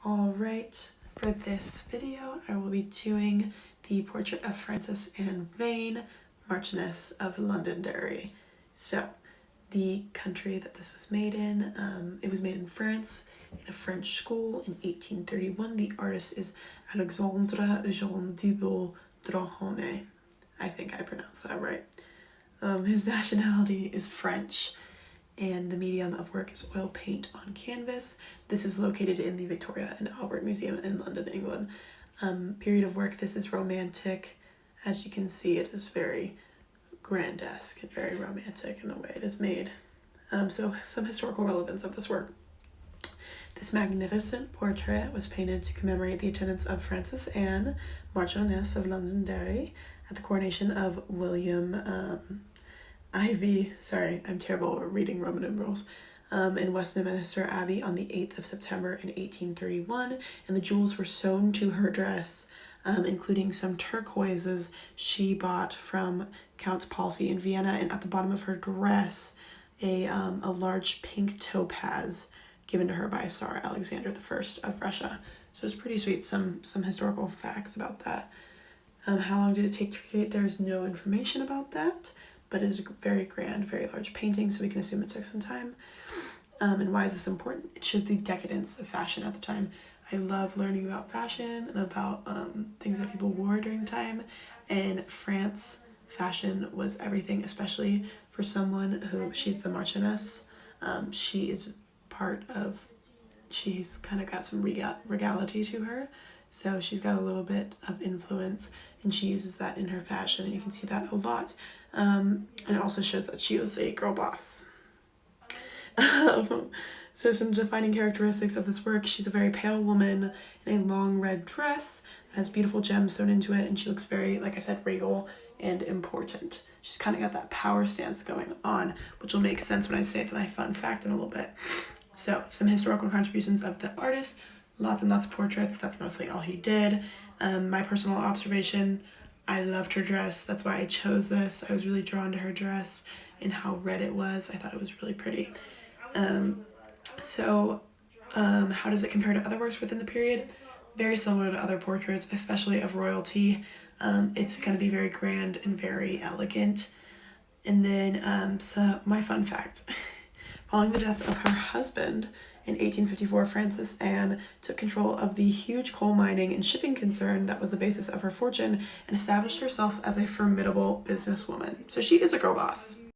Alright, for this video I will be doing the portrait of Frances Anne Vane, Marchioness of Londonderry. So, the country that this was made in, it was made in France, in a French school in 1831. The artist is Alexandre Jean Dubois Drahone. I think I pronounced that right. His nationality is French, and the medium of work is oil paint on canvas. This is located in the Victoria and Albert Museum in London, England. Period of work, this is romantic. As you can see, it is very grandesque and very romantic in the way it is made. So some historical relevance of this work. This magnificent portrait was painted to commemorate the attendance of Frances Anne, Marchioness of Londonderry, at the coronation of William Ivy, sorry, I'm terrible at reading Roman numerals, in Westminster Abbey on the 8th of September in 1831, and the jewels were sewn to her dress, including some turquoises she bought from Count Palffy in Vienna, and at the bottom of her dress, a large pink topaz given to her by Tsar Alexander I of Russia. So it's pretty sweet, some historical facts about that. How long did it take to create? There's no information about that, but it is a very grand, very large painting, so we can assume it took some time. And why is this important? It shows the decadence of fashion at the time. I love learning about fashion and about things that people wore during the time. In France, fashion was everything, especially for someone who, she's the Marchioness. She is she's kind of got some regality to her. So she's got a little bit of influence, and she uses that in her fashion, and you can see that a lot. And it also shows that she was a girl boss. So some defining characteristics of this work: she's a very pale woman in a long red dress that has beautiful gems sewn into it, and she looks very, like I said, regal and important. She's kind of got that power stance going on, which will make sense when I say my fun fact in a little bit. So some historical contributions of the artist. Lots and lots of portraits. That's mostly all he did. My personal observation, I loved her dress. That's why I chose this. I was really drawn to her dress and how red it was. I thought it was really pretty. How does it compare to other works within the period? Very similar to other portraits, especially of royalty. It's going to be very grand and very elegant. And then, so my fun fact. Following the death of her husband in 1854, Frances Anne took control of the huge coal mining and shipping concern that was the basis of her fortune and established herself as a formidable businesswoman. So she is a girl boss.